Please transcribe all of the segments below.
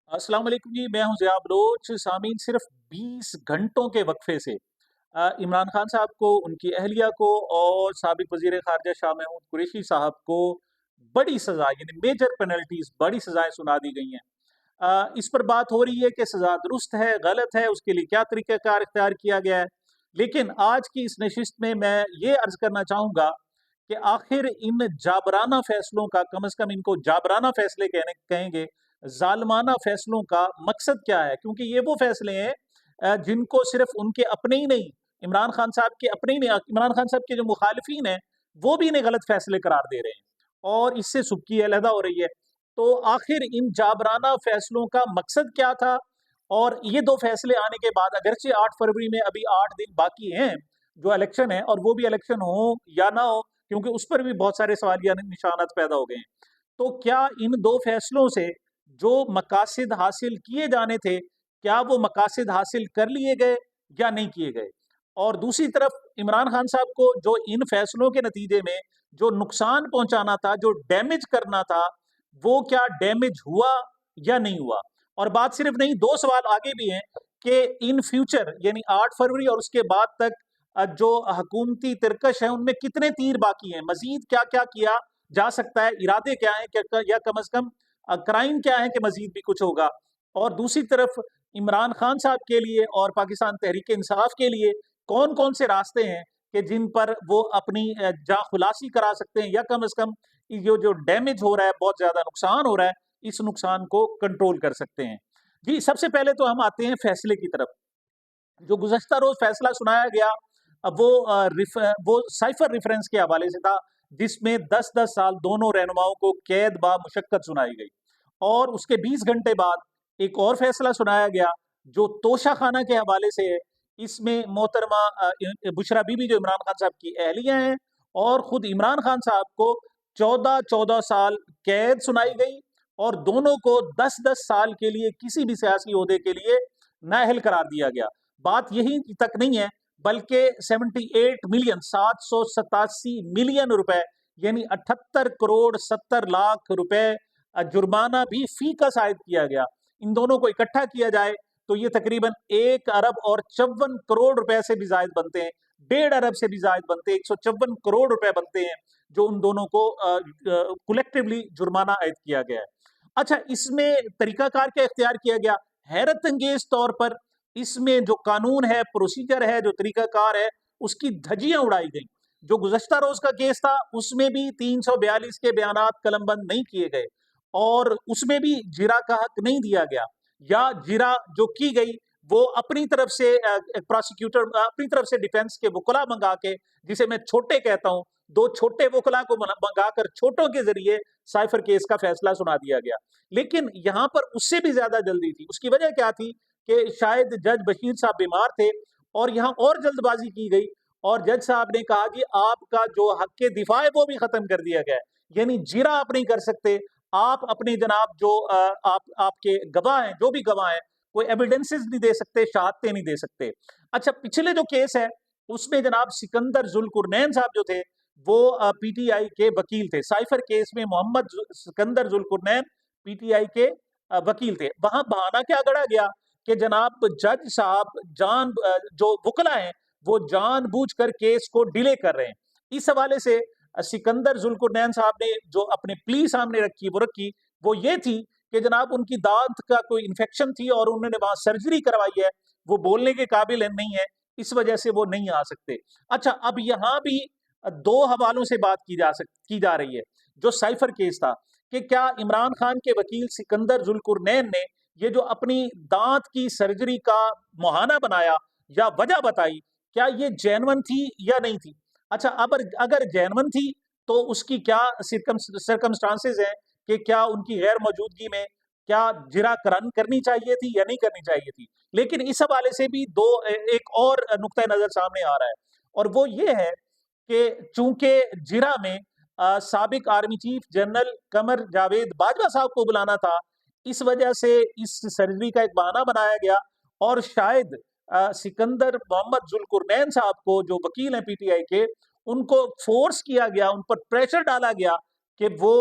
अस्सलाम वालेकुम जी, मैं हूं ज़िया बलोच। सामीन, सिर्फ 20 घंटों के वक्फे से इमरान खान साहब को, उनकी अहलिया को और साबिक वज़ीर ख़ारिजा शाह महमूद कुरैशी साहब को बड़ी सज़ा यानी मेजर पेनल्टीज़, बड़ी सज़ाएँ सुना दी गई हैं। इस पर बात हो रही है कि सज़ा दुरुस्त है, गलत है, उसके लिए क्या तरीक़ाकार इख्तियार किया गया है। लेकिन आज की इस नशिस्त में मैं ये अर्ज़ करना चाहूँगा कि आखिर इन जाबराना फ़ैसलों का, कम से कम इनको जाबराना फ़ैसले कहने कहेंगे, ज़ालिमाना फ़ैसलों का मकसद क्या है? क्योंकि ये वो फ़ैसले हैं जिनको सिर्फ़ उनके अपने ही नहीं, इमरान खान साहब के अपने ही नहीं, इमरान खान साहब के जो मुखालिफ़िन हैं, वो भी इन्हें गलत फ़ैसले करार दे रहे हैं और इससे सुबकी अलहदा हो रही है। तो आखिर इन जाबराना फ़ैसलों का मकसद क्या था? और ये 2 फ़ैसले आने के बाद, अगरचे 8 फरवरी में अभी 8 दिन बाकी हैं, जो इलेक्शन है, और वो भी इलेक्शन हो या ना हो, क्योंकि उस पर भी बहुत सारे सवालिया निशानात पैदा हो गए हैं। तो क्या इन 2 फैसलों से जो मकासद हासिल किए जाने थे, क्या वो मकासद हासिल कर लिए गए या नहीं किए गए? और दूसरी तरफ इमरान खान साहब को जो इन फैसलों के नतीजे में जो नुकसान पहुँचाना था, जो डैमेज करना था, वो क्या डैमेज हुआ या नहीं हुआ? और बात सिर्फ नहीं, 2 सवाल आगे भी हैं कि इन फ्यूचर यानी 8 फरवरी और उसके बाद तक जो हुकूमती तिरकश है, उनमें कितने तीर बाकी हैं? मज़ीद क्या-क्या किया जा सकता है? इरादे क्या हैं? क्या या कम से कम क्राइम क्या है कि मज़ीद भी कुछ होगा? और दूसरी तरफ इमरान खान साहब के लिए और पाकिस्तान तहरीक-ए-इंसाफ के लिए कौन-कौन से रास्ते हैं कि जिन पर वो अपनी जा-खुलासी करा सकते हैं या कम से कम ये जो डैमेज हो रहा है, बहुत ज़्यादा नुकसान हो रहा है, इस नुकसान को कंट्रोल कर सकते हैं? जी, सबसे पहले तो हम आते हैं फैसले की तरफ। जो गुज़श्ता रोज़ फैसला सुनाया गया, वो साइफ़र रेफ़रेंस के हवाले से था, जिसमें 10-10 साल दोनों रहनुमाओं को कैद बा मुशक्कत सुनाई गई। और उसके 20 घंटे बाद एक और फैसला सुनाया गया, जो तोशाखाना के हवाले से है। इसमें मोहतरमा बुशरा बीबी, जो इमरान खान साहब की अहलिया हैं, और खुद इमरान खान साहब को 14-14 साल कैद सुनाई गई और दोनों को 10-10 साल के लिए किसी भी सियासी ओहदे के लिए नाअहल करार दिया गया। बात यही तक नहीं है, बल्कि 78 मिलियन 787 मिलियन रुपए यानी 78 करोड़ 70 लाख रुपए जुर्माना भी फी का आयद किया गया। इन दोनों को इकट्ठा किया जाए तो ये तकरीबन 1 अरब और 54 करोड़ रुपए से भी ज़ायद बनते हैं, 1.5 अरब से भी ज़ायद बनते हैं, 154 करोड़ रुपए बनते हैं, जो उन दोनों को कलेक्टिवली जुर्माना आयद किया गया है। अच्छा, इसमें तरीकाकार क्या इख्तियार किया गया? हैरत अंगेज तौर पर इसमें जो कानून है, प्रोसीजर है, जो तरीकाकार है, उसकी धज्जियां उड़ाई गई। जो गुज़श्ता रोज़ का केस था, उसमें भी 342 के बयानात कलमबंद नहीं किए गए और उसमें भी जिरा का हक नहीं दिया गया, या जिरा जो की गई, वो अपनी तरफ से प्रोसिक्यूटर अपनी तरफ से डिफेंस के वकला मंगा के, जिसे मैं छोटे कहता हूँ, 2 छोटे वकला को मंगाकर छोटों के ज़रिए साइफ़र केस का फैसला सुना दिया गया। लेकिन यहाँ पर उससे भी ज़्यादा जल्दी थी। उसकी वजह क्या थी कि शायद जज बशीर साहब बीमार थे और यहाँ और जल्दबाजी की गई और जज साहब ने कहा कि आपका जो हक़ दिफ़ा है, वो भी ख़त्म कर दिया गया है। यानी जिरा आप नहीं कर सकते, आप अपने जनाब जो आपके गवाह हैं, जो भी गवाह हैं, कोई एविडेंसेस नहीं दे सकते, शहादतें नहीं दे सकते। अच्छा, पिछले जो केस है, उसमें जनाब सिकंदर ज़ुल्कुरनैन साहब जो थे, वो पीटीआई के वकील थे। साइफ़र केस में मोहम्मद सिकंदर ज़ुल्कुरनैन पीटीआई के वकील थे। वहाँ बहाना क्या गढ़ा गया कि जनाब जज साहब जो वकला हैं, वो जानबूझकर केस को डिले कर रहे हैं। इस हवाले से सिकंदर ज़ुल्कुरनैन साहब ने जो अपनी प्ली सामने रखी, वो ये थी कि जनाब उनकी दाँत का कोई इन्फेक्शन थी और उन्होंने वहाँ सर्जरी करवाई है, वो बोलने के काबिल नहीं है, इस वजह से वो नहीं आ सकते। अच्छा, अब यहाँ भी 2 हवालों से बात की जा रही है। जो साइफ़र केस था, कि क्या इमरान खान के वकील सिकंदर ज़ुल्कुरनैन ने ये जो अपनी दाँत की सर्जरी का मुहाना बनाया या वजह बताई, क्या ये जेन्युइन थी या नहीं थी? अच्छा, अगर जेन्युइन थी, तो उसकी क्या सर्कमस्टांसेस हैं कि क्या उनकी गैर मौजूदगी में क्या जिरा करनी चाहिए थी या नहीं करनी चाहिए थी? लेकिन इस हवाले से भी एक और नुक्ता नज़र सामने आ रहा है, और वो ये है कि चूँकि जिरा में साबिक army chief general Qamar Javed Bajwa साहब को बुलाना था, इस वजह से इस सर्जरी का एक बहाना बनाया गया और शायद सिकंदर मोहम्मद ज़ुल्कुरनैन साहब को, जो वकील हैं पीटीआई के, उनको फ़ोर्स किया गया, उन पर प्रेशर डाला गया कि वो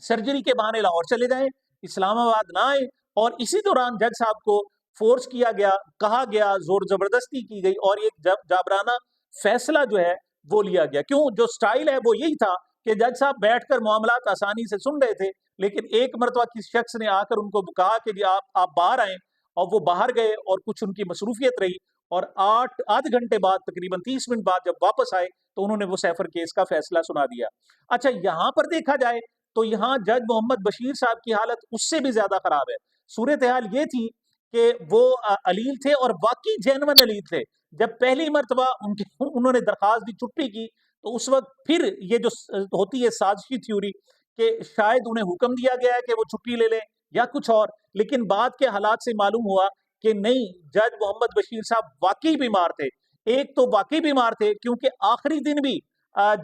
सर्जरी के बहाने लाहौर चले जाएँ इस्लामाबाद ना आए, और इसी दौरान जज साहब को फोर्स किया गया, कहा गया, जोर जबरदस्ती की गई, और एक जाबराना फैसला जो है वो लिया गया। क्यों? जो स्टाइल है वो यही था कि जज साहब बैठकर मामलात आसानी से सुन रहे थे, लेकिन एक मरतबा किसी शख्स ने आकर उनको कहा कि जी आप बाहर आएं, और वो बाहर गए, और कुछ उनकी मसरूफियत रही, और आधे घंटे बाद, तकरीबन 30 मिनट बाद जब वापस आए, तो उन्होंने वो सैफर केस का फैसला सुना दिया। अच्छा, यहाँ पर देखा जाए तो यहाँ जज मोहम्मद बशीर साहब की हालत उससे भी ज्यादा खराब है। सूरत हाल ये थी कि वो अलील थे, और वाकई जेनवन अलील थे। जब पहली मरतबा उनके उन्होंने दरखास्त दी, छुट्टी की, तो उस वक्त फिर ये जो होती है साजिशी थ्योरी कि शायद उन्हें हुक्म दिया गया है कि वो छुट्टी ले लें या कुछ और, लेकिन बाद के हालात से मालूम हुआ कि नहीं, जज मोहम्मद बशीर साहब वाकई बीमार थे। एक तो वाकई बीमार थे क्योंकि आखिरी दिन भी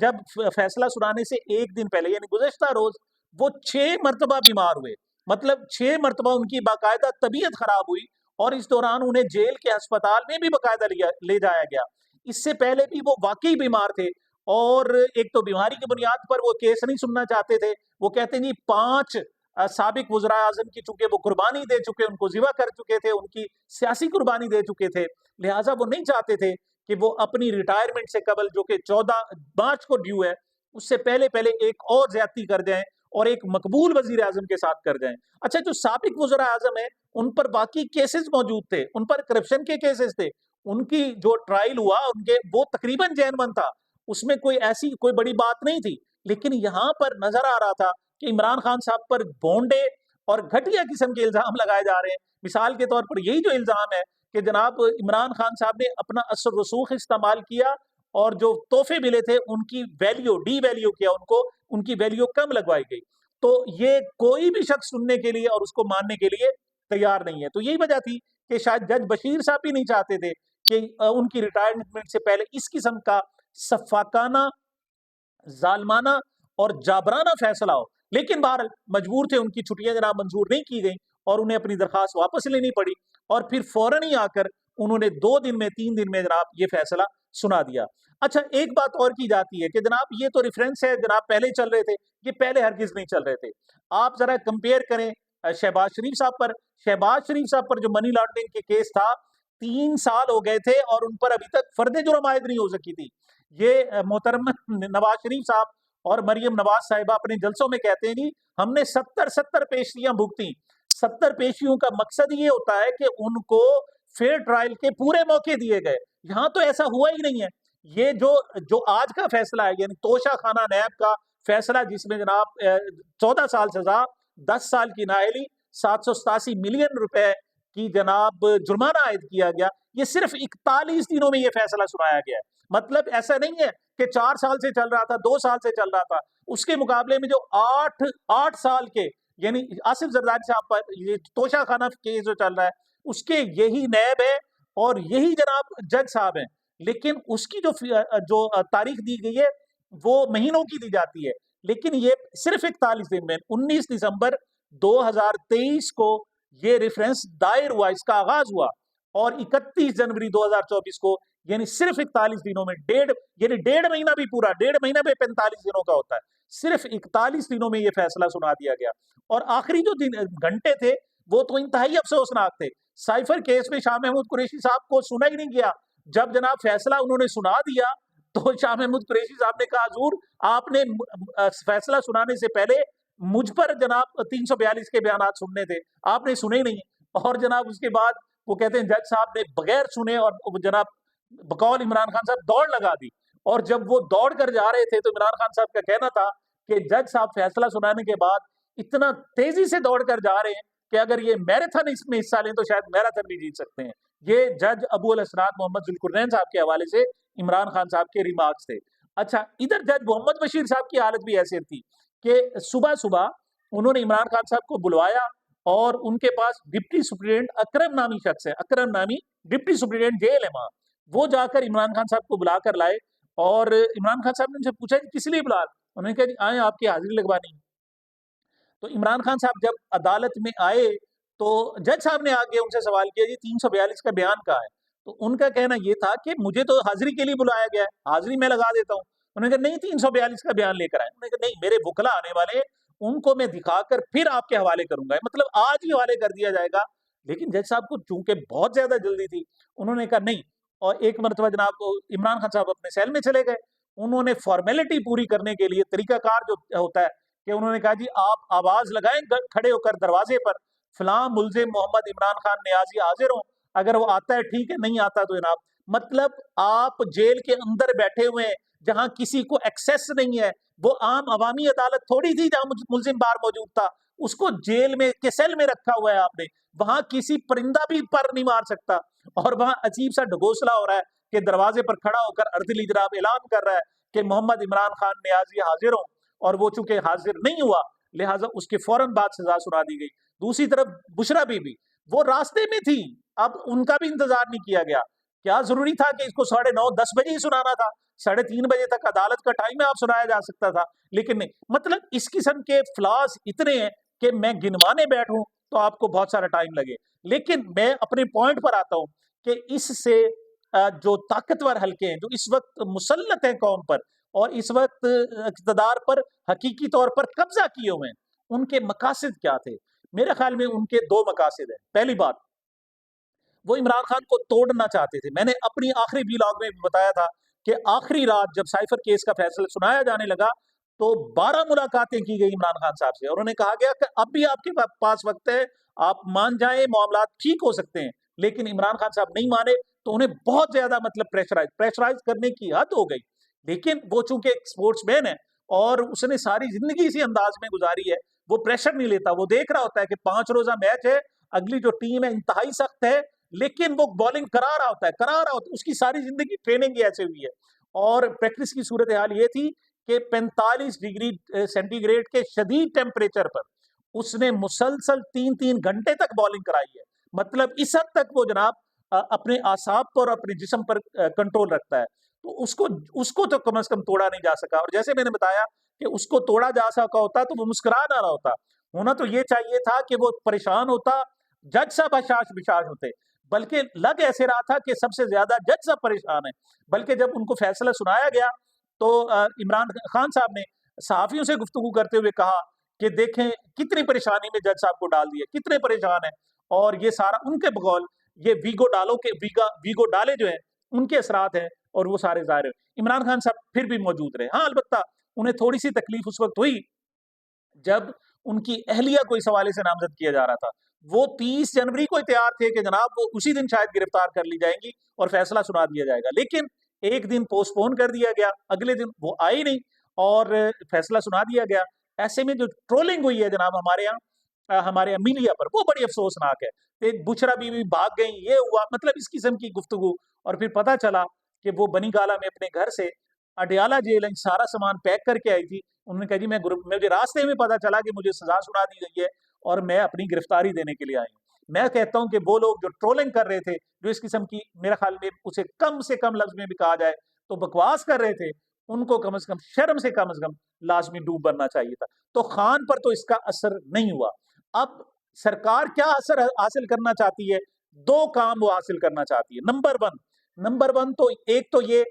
जब फैसला सुनाने से एक दिन पहले, यानी गुज़श्ता रोज, वो 6 मरतबा बीमार हुए। मतलब 6 मरतबा उनकी बाकायदा तबीयत खराब हुई, और इस दौरान उन्हें जेल के अस्पताल में भी बाकायदा ले जाया गया। इससे पहले भी वो वाकई बीमार थे, और एक तो बीमारी की बुनियाद पर वो केस नहीं सुनना चाहते थे। वो कहते हैं जी 5 साबिक वज़रा आज़म की चूंकि वो कुर्बानी दे चुके, उनको ज़िबा कर चुके थे, उनकी सियासी कुर्बानी दे चुके थे, लिहाजा वो नहीं चाहते थे कि वो अपनी रिटायरमेंट से कबल, जो कि 14 मार्च को ड्यू है, उससे पहले पहले एक और ज्यादती कर जाएं, और एक मकबूल वजीर आजम के साथ कर जाएं। अच्छा, जो साबिक वज़रा आजम है, उन पर बाकी केसेस मौजूद थे, उन पर करप्शन के केसेस थे, उनकी जो ट्रायल हुआ उनके, वो तकरीबन जैनवन था, उसमें कोई ऐसी कोई बड़ी बात नहीं थी। लेकिन यहाँ पर नजर आ रहा था कि इमरान खान साहब पर भोंडे और घटिया किस्म के इल्जाम लगाए जा रहे हैं। मिसाल के तौर पर यही जो इल्जाम है कि जनाब इमरान खान साहब ने अपना असर रसूख इस्तेमाल किया, और जो तोहफे मिले थे उनकी वैल्यू डी वैल्यू किया, उनको उनकी वैल्यू कम लगवाई गई। तो ये कोई भी शख्स सुनने के लिए और उसको मानने के लिए तैयार नहीं है। तो यही वजह थी कि शायद जज बशीर साहब भी नहीं चाहते थे कि उनकी रिटायरमेंट से पहले इस किस्म का सफाकाना, जालमाना और जाबराना फैसला हो। लेकिन बहरहाल मजबूर थे, उनकी छुट्टियां जनाब मंजूर नहीं की गई, और उन्हें अपनी दरखास्त वापस लेनी पड़ी, और फिर फौरन ही आकर उन्होंने 2 दिन में, 3 दिन में जनाब ये फैसला सुना दिया। अच्छा, एक बात और की जाती है कि जनाब ये तो रेफरेंस है, जनाब पहले चल रहे थे, ये पहले हरगिज नहीं चल रहे थे। आप जरा कंपेयर करें शहबाज शरीफ साहब पर। शहबाज शरीफ साहब पर जो मनी लॉन्ड्रिंग के केस था, 3 साल हो गए थे, और उन पर अभी तक फर्द जुर्म आयद नहीं हो सकी थी। ये मोहतरम नवाज शरीफ साहब और मरियम नवाज साहिबा अपने जलसों में कहते हैं जी, हमने 70 पेशियां भुगती। 70 पेशियों का मकसद ये होता है कि उनको फेयर ट्रायल के पूरे मौके दिए गए। यहाँ तो ऐसा हुआ ही नहीं है। ये जो जो आज का फैसला है, यानी तोशा खाना नैब का फैसला, जिसमें जनाब 14 साल सजा, 10 साल की नाअहली, 787 मिलियन रुपए की जनाब जुर्माना आयद किया गया, ये सिर्फ 41 दिनों में ये फैसला सुनाया गया है। मतलब ऐसा नहीं है कि 4 साल से चल रहा था, 2 साल से चल रहा था। उसके मुकाबले में जो 8 साल के, यानी आसिफ जरदारी साहब पर ये तोशा खाना केस जो चल रहा है, उसके यही नैब है और यही जनाब जज साहब हैं। लेकिन उसकी जो तारीख दी गई है वो महीनों की दी जाती है, लेकिन ये सिर्फ 41 दिन में, 19 दिसंबर 2023 को ये रेफरेंस दायर हुआ, इसका आगाज हुआ, और 31 जनवरी 2024 को, यानी सिर्फ 41 दिनों में, यानी 1.5 महीना भी पूरा, 1.5 महीना भी 45 दिनों का होता है, सिर्फ 41 दिनों में ये फैसला सुना दिया गया। और आखिरी जो दिन घंटे थे वो तो इंतहाई अफसोसनाक थे। साइफर केस में शाह महमूद कुरैशी साहब को सुना ही नहीं गया। जब जनाब फैसला उन्होंने सुना दिया, तो शाह महमूद कुरैशी साहब ने कहा, हुजूर आपने फैसला सुनाने से पहले मुझ पर जनाब 342 के बयान सुनने थे, आपने सुने ही नहीं। और जनाब उसके बाद वो कहते हैं जज साहब ने बगैर सुने, और जनाब बकौल इमरान खान साहब दौड़ लगा दी। और जब वो दौड़ कर जा रहे थे, तो इमरान खान साहब का कहना था कि जज साहब फैसला सुनाने के बाद इतना तेजी से दौड़ कर जा रहे हैं कि अगर ये मैराथन इसमें हिस्सा लें तो शायद मैराथन भी जीत सकते हैं। ये जज अबू अल हसनात मोहम्मद जुल्कुरनैन साहब के हवाले से इमरान खान साहब के रिमार्क्स थे। अच्छा, इधर जज मोहम्मद बशीर साहब की हालत भी ऐसी थी कि सुबह सुबह उन्होंने इमरान खान साहब को बुलवाया, और उनके पास डिप्टी सुप्रीडेंट अकरम नामी शख्स है, अकरम नामी डिप्टी सुप्रीडेंट जेल है वहां, वो जाकर इमरान खान साहब को बुलाकर लाए। और इमरान खान साहब ने उनसे पूछा कि किस लिए बुला, उन्होंने कहा आए आपकी हाजिरी लगवानी। तो इमरान खान साहब जब अदालत में आए, तो जज साहब ने आगे उनसे सवाल किया, जी 342 का बयान कहाँ है? तो उनका कहना ये था कि मुझे तो हाजिरी के लिए बुलाया गया है, हाजिरी मैं लगा देता हूँ। उन्होंने कहा नहीं, 342 का बयान लेकर आए। उन्होंने कहा नहीं, मेरे वकला आने वाले, उनको मैं दिखाकर फिर आपके हवाले करूँगा। मतलब आज ही हवाले कर दिया जाएगा। लेकिन जज साहब को चूँकि बहुत ज़्यादा जल्दी थी, उन्होंने कहा नहीं, और एक मर्तबा जनाब इमरान खान साहब अपने सेल में चले गए। उन्होंने फ़ॉर्मेलिटी पूरी करने के लिए तरीकाकार जो होता है कि उन्होंने कहा जी आप आवाज़ लगाएँ खड़े होकर दरवाज़े पर, फलाँ मुल्ज़िम मोहम्मद इमरान खान नियाज़ी हाज़िर हों, अगर वो आता है ठीक है, नहीं आता तो जनाब, मतलब आप जेल के अंदर बैठे हुए हैं, जहाँ किसी को एक्सेस नहीं है, वो आम अवामी अदालत थोड़ी थी जहाँ मुल्ज़िम बाहर मौजूद था, उसको जेल में के सेल में रखा हुआ है आपने, वहाँ किसी परिंदा भी पर नहीं मार सकता, और वहाँ अजीब-सा ढकोसला हो रहा है कि दरवाजे पर खड़ा होकर अर्दिल इजराब ऐलान कर रहा है कि मोहम्मद इमरान खान नियाज़ी हाज़िर हों, और वो चूँकि हाज़िर नहीं हुआ, लिहाज़ा उसके फ़ौरन बाद सज़ा सुना दी गई। दूसरी तरफ बुशरा बीबी, वो रास्ते में थी, अब उनका भी इंतज़ार नहीं किया गया। क्या ज़रूरी था कि इसको 9:30-10 बजे ही सुनाना था? 3:30 बजे तक अदालत का टाइम है, आप सुनाया जा सकता था, लेकिन नहीं। मतलब इस किस्म के फ्लॉज़ इतने हैं कि मैं गिनवाने बैठूँ तो आपको बहुत सारा टाइम लगे। लेकिन मैं अपने पॉइंट पर आता हूँ कि इससे जो ताकतवर हलके हैं, जो इस वक़्त मुसल्लत हैं कौम पर और इस वक़्त इक़्तिदार पर हकीकी तौर पर कब्ज़ा किए हुए हैं, उनके मकासद क्या थे? मेरे ख़्याल में उनके 2 मकासद हैं। पहली बात, वो इमरान खान को तोड़ना चाहते थे। मैंने अपनी आखिरी व्लॉग में भी बताया था कि आखिरी रात जब साइफर केस का फैसला सुनाया जाने लगा, तो 12 मुलाकातें की गई इमरान खान साहब से और उन्हें कहा गया कि अब भी आपके पास वक़्त है, आप मान जाएँ, मामलात ठीक हो सकते हैं। लेकिन इमरान खान साहब नहीं माने, तो उन्हें बहुत ज़्यादा मतलब प्रेशराइज़ करने की हद हो गई। लेकिन वो चूँकि एक स्पोर्ट्समैन है और उसने सारी ज़िंदगी इसी अंदाज़ में गुज़ारी है, वो प्रेशर नहीं लेता। वो देख रहा होता है कि 5 रोज़ा मैच है, अगली जो टीम है इंतहाई सख्त है, लेकिन वो बॉलिंग करा रहा होता है, उसकी सारी ज़िंदगी ट्रेनिंग ही ऐसे हुई है। और प्रैक्टिस की सूरत-ए-हाल ये थी कि 45 डिग्री सेंटीग्रेड के शदीद टेम्परेचर पर उसने मुसलसल 3-3 घंटे तक बॉलिंग कराई है। मतलब इस हद तक वो जनाब अपने आसाब पर और अपने जिस्म पर कंट्रोल रखता है। तो उसको उसको तो कम से कम तोड़ा नहीं जा सका, और जैसे मैंने बताया कि उसको तोड़ा जा सका होता तो वो मुस्कुरा ना रहा होता। होना तो ये चाहिए था कि वो परेशान होता, जज साहब हशाश-बिशाश होते। बल्कि लग ऐसे रहा था कि सबसे ज़्यादा जज साहब परेशान हैं। बल्कि जब उनको फैसला सुनाया गया, तो इमरान खान साहब ने सहाफ़ियों से गुफ्तगू करते हुए कहा कि देखें कितनी परेशानी में जज साहब को डाल दिया, कितने परेशान हैं, और ये सारा उनके बकौल ये वीगो डाले जो हैं, उनके असरात हैं और वो सारे ज़ाहिर हैं। इमरान खान साहब फिर भी मौजूद रहे। हाँ, अलबत्ता उन्हें थोड़ी-सी तकलीफ़ उस वक़्त हुई जब उनकी अहलिया को इस हवाले से नामज़द किया जा रहा था। वो 30 जनवरी को ही तैयार थे कि जनाब वो उसी दिन शायद गिरफ्तार कर ली जाएँगी और फैसला सुना दिया जाएगा। लेकिन 1 दिन पोस्टपोन कर दिया गया, अगले दिन वो आई नहीं और फैसला सुना दिया गया। ऐसे में जो ट्रोलिंग हुई है जनाब हमारे यहाँ हमारे मीडिया पर, वो बड़ी अफ़सोसनाक है। एक बुशरा बीवी भाग गईं, ये हुआ, मतलब इस किस्म की गुफ्तगू, और फिर पता चला कि वो बनी गाला में अपने घर से अडयाला जेल सारा सामान पैक करके आई थी। उन्होंने कहा जी मुझे रास्ते में पता चला कि मुझे सज़ा सुना दी गई है और मैं अपनी गिरफ्तारी देने के लिए आई हूँ। मैं कहता हूँ कि वो लोग जो ट्रोलिंग कर रहे थे, जो इस किस्म की मेरे ख़्याल में उसे कम से कम लफ्ज़ में भी कहा जाए तो बकवास कर रहे थे, उनको कम से कम शर्म से कम लाज़मी डूब बनना चाहिए था। तो खान पर तो इसका असर नहीं हुआ। अब सरकार क्या असर हासिल करना चाहती है? 2 काम वो हासिल करना चाहती है। नंबर 1 तो एक तो ये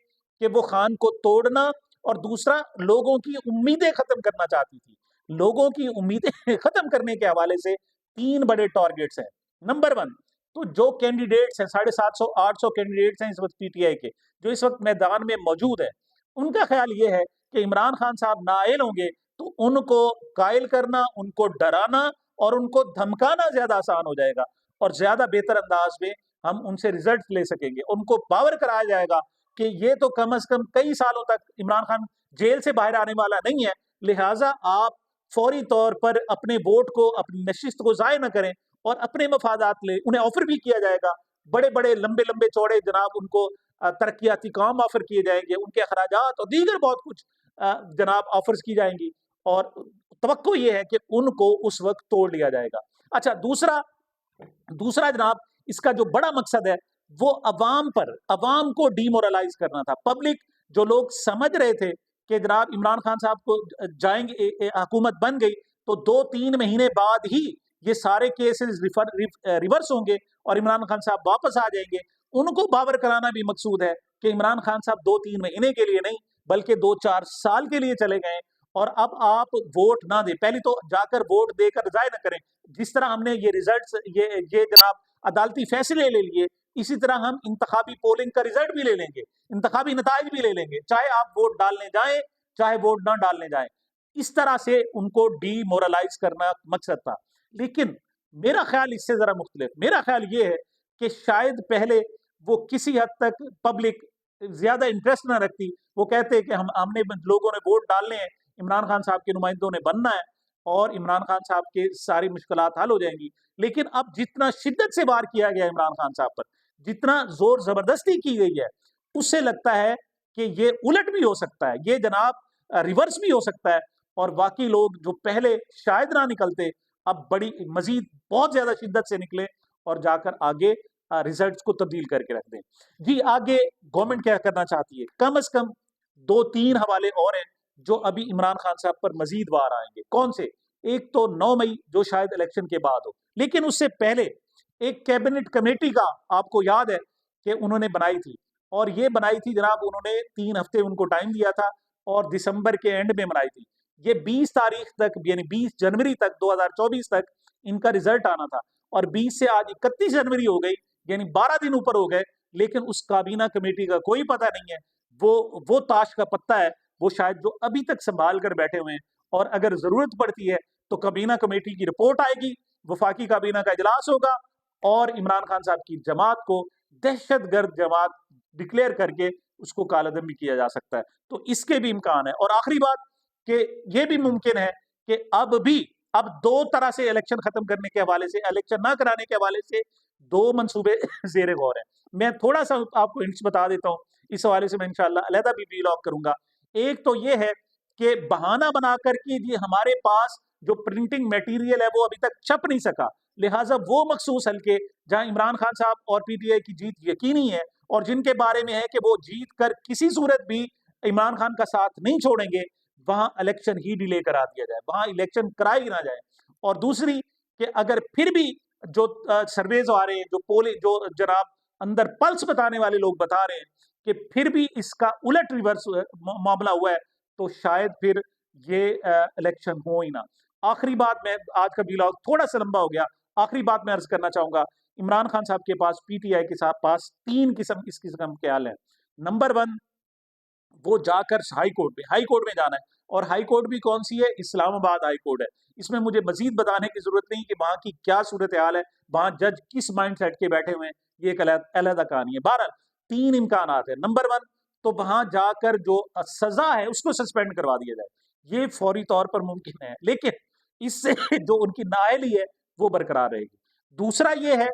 कि वो खान को तोड़ना, और दूसरा लोगों की उम्मीदें खत्म करना चाहती थी। लोगों की उम्मीदें खत्म करने के हवाले से 3 बड़े टारगेट्स हैं। नंबर 1 तो जो कैंडिडेट्स हैं, 750 800 कैंडिडेट्स हैं इस वक़्त पीटीआई के, जो इस वक़्त मैदान में मौजूद हैं, उनका ख़्याल ये है कि इमरान खान साहब नाअहल होंगे तो उनको कायल करना, उनको डराना और उनको धमकाना ज़्यादा आसान हो जाएगा, और ज़्यादा बेहतर अंदाज़ में हम उनसे रिज़ल्ट ले सकेंगे। उनको बावर कराया जाएगा कि ये तो कम से कम कई सालों तक इमरान खान जेल से बाहर आने वाला नहीं है, लिहाज़ा आप फौरी तौर पर अपने वोट को, अपनी नशिस्त को ज़ाय ना करें और अपने मफादात लें। उन्हें ऑफ़र भी किया जाएगा, बड़े-बड़े, लंबे-लंबे चौड़े जनाब उनको तरक्याती काम ऑफ़र किए जाएँगे, उनके अखराजात और दीगर बहुत कुछ जनाब ऑफ़र्स की जाएँगी, और तवक्को ये है कि उनको उस वक़्त तोड़ लिया जाएगा। अच्छा, दूसरा दूसरा जनाब इसका जो बड़ा मकसद है, वो अवाम को डिमोरलाइज़ करना था। पब्लिक, जो लोग समझ रहे थे कि जनाब इमरान खान साहब को जाएँगे, हुकूमत बन गई तो 2-3 महीने बाद ही ये सारे केसेस रिवर्स होंगे और इमरान खान साहब वापस आ जाएँगे। उनको बावर कराना भी मकसूद है कि इमरान खान साहब 2-3 महीने के लिए नहीं, बल्कि 2-4 साल के लिए चले गए और अब आप वोट ना दें, पहले तो जाकर वोट देकर ज़ाय ना करें। जिस तरह हमने ये रिजल्ट्स ये जनाब अदालती फैसले ले लिए, इसी तरह हम इंतखाबी पोलिंग का रिजल्ट भी ले लेंगे, इंतखाबी नताइज भी ले लेंगे, चाहे आप वोट डालने जाएँ, चाहे वोट ना डालने जाएँ। इस तरह से उनको डीमोरलाइज़ करना मकसद था। लेकिन मेरा ख़्याल इससे ज़रा मुख्तलिफ, मेरा ख़्याल ये है कि शायद पहले वो किसी हद तक पब्लिक ज़्यादा इंटरेस्ट ना रखती। वो कहते हैं कि हमने लोगों ने वोट डालने हैं, इमरान खान साहब के नुमाइंदों ने बनना है और इमरान खान साहब की सारी मुश्किलात हल हो जाएँगी। लेकिन अब जितना शिद्दत से वार किया गया इमरान खान साहब पर, जितना ज़ोर ज़बरदस्ती की गई है, उससे लगता है कि ये उलट भी हो सकता है, ये जनाब रिवर्स भी हो सकता है और बाकी लोग जो पहले शायद ना निकलते, अब बड़ी मज़ीद बहुत ज़्यादा शिद्दत से निकले और जाकर आगे रिजल्ट्स को तब्दील करके रख दें। जी, आगे गवर्नमेंट क्या करना चाहती है? कम से कम 2-3 हवाले और हैं, जो अभी इमरान खान साहब पर मज़ीद वार आएँगे। कौन से? एक तो 9 मई जो शायद इलेक्शन के बाद हो, लेकिन उससे पहले एक कैबिनेट कमेटी का आपको याद है कि उन्होंने बनाई थी और ये बनाई थी जनाब उन्होंने 3 हफ्ते उनको टाइम दिया था और दिसंबर के एंड में बनाई थी। ये 20 तारीख तक यानी 20 जनवरी तक 2024 तक इनका रिजल्ट आना था और 20 से आज 31 जनवरी हो गई, यानी 12 दिन ऊपर हो गए, लेकिन उस काबीना कमेटी का कोई पता नहीं है। वो ताश का पत्ता है, वो शायद जो अभी तक सँभाल कर बैठे हुए हैं और अगर ज़रूरत पड़ती है, तो काबीना कमेटी की रिपोर्ट आएगी, वफाकी काबीना का इजलास होगा और इमरान खान साहब की जमात को दहशतगर्द जमात डिक्लेयर करके उसको कालादम भी किया जा सकता है। तो इसके भी इम्कान है और आखिरी बात कि ये भी मुमकिन है कि अब 2 तरह से इलेक्शन खत्म करने के हवाले से, इलेक्शन ना कराने के हवाले से 2 मंसूबे ज़ेरे गौर हैं। मैं थोड़ा-सा आपको हिंट्स बता देता हूँ, इस हवाले से मैं इंशाअल्लाह अलहदा भी व्लॉग करूँगा। एक तो ये है कि बहाना बनाकर कि जी हमारे पास जो प्रिंटिंग मटेरियल है वो अभी तक छप नहीं सका, लिहाज़ा वो मखसूस हलके जहाँ इमरान खान साहब और पीटीआई की जीत यकीनी है और जिनके बारे में है कि वो जीत कर किसी सूरत भी इमरान खान का साथ नहीं छोड़ेंगे, वहाँ इलेक्शन ही डिले करा दिया जाए, वहाँ इलेक्शन कराई ही ना जाए। और दूसरी कि अगर फिर भी जो सर्वेज़ आ रहे हैं, जो जनाब अंदर पल्स बताने वाले लोग बता रहे हैं कि फिर भी इसका उलट रिवर्स मामला हुआ है, तो शायद फिर ये इलेक्शन हो ही ना। आखिरी बात मैं आज का व्लॉग थोड़ा-सा लंबा हो गया, आखिरी बात मैं अर्ज़ करना चाहूँगा, इमरान खान साहब के पास, पीटीआई के पास 3 इस किस्म के हल हैं। नंबर 1 वो जाकर हाई कोर्ट में जाना है और हाई कोर्ट भी कौन-सी है? इस्लामाबाद हाई कोर्ट है। इसमें मुझे मज़ीद बताने की ज़रूरत नहीं कि वहाँ की क्या सूरत-ए-हाल है, वहाँ जज किस माइंडसेट के बैठे हुए हैं, ये एक अलहदा कहानी है। बहरहाल 3 इम्कानात हैं। नंबर 1 तो वहाँ जाकर जो सज़ा है उसको सस्पेंड करवा दिया जाए। ये फौरी तौर पर मुमकिन है, लेकिन इससे जो उनकी नाअहली है वो बरकरार रहेगी। दूसरा ये है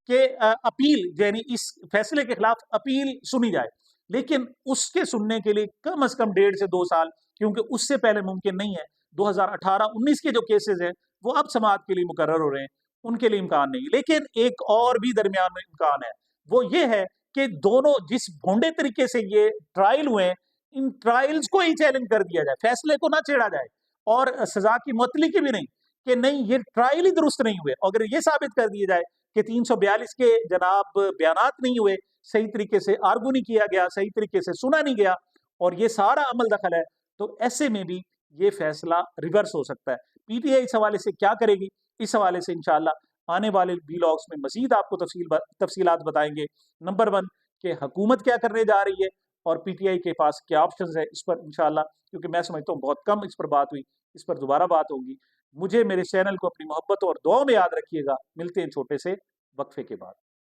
कि अपील यानी इस फैसले के खिलाफ अपील सुनी जाए। लेकिन उसके सुनने के लिए कम से कम 1.5 से 2 साल, क्योंकि उससे पहले मुमकिन नहीं है। 2018-19 के जो केसेज़ हैं, वो अब समाअत के लिए मुकर्रर हो रहे हैं, उनके लिए इम्कान नहीं है। लेकिन एक और भी दरमियान में इम्कान है, वो ये है कि दोनों जिस भोंडे तरीके से ये ट्रायल हुए हैं, इन ट्रायल्स को ही चैलेंज कर दिया जाए, फैसले को ना छेड़ा जाए और सज़ा की मुअत्तली की भी नहीं, कि नहीं ये ट्रायल ही दुरुस्त नहीं हुए। अगर ये साबित कर दिया जाए कि 342 के जनाब बयानात नहीं हुए, सही तरीके से आर्गू नहीं किया गया, सही तरीके से सुना नहीं गया और ये सारा अमल दखल है, तो ऐसे में भी ये फैसला रिवर्स हो सकता है। पीटीआई इस हवाले से क्या करेगी? इस हवाले से इंशाअल्लाह आने वाले व्लॉग्स में मज़ीद आपको तफसीलात बताएँगे। नंबर 1 कि हुकूमत क्या करने जा रही है और पीटीआई के पास क्या ऑप्शंस है, इस पर इंशाअल्लाह, क्योंकि मैं समझता हूँ बहुत कम इस पर बात हुई, इस पर दोबारा बात होगी। मुझे मेरे चैनल को अपनी मोहब्बत और दुआओं में याद रखिएगा। मिलते हैं छोटे से वक्फे के बाद।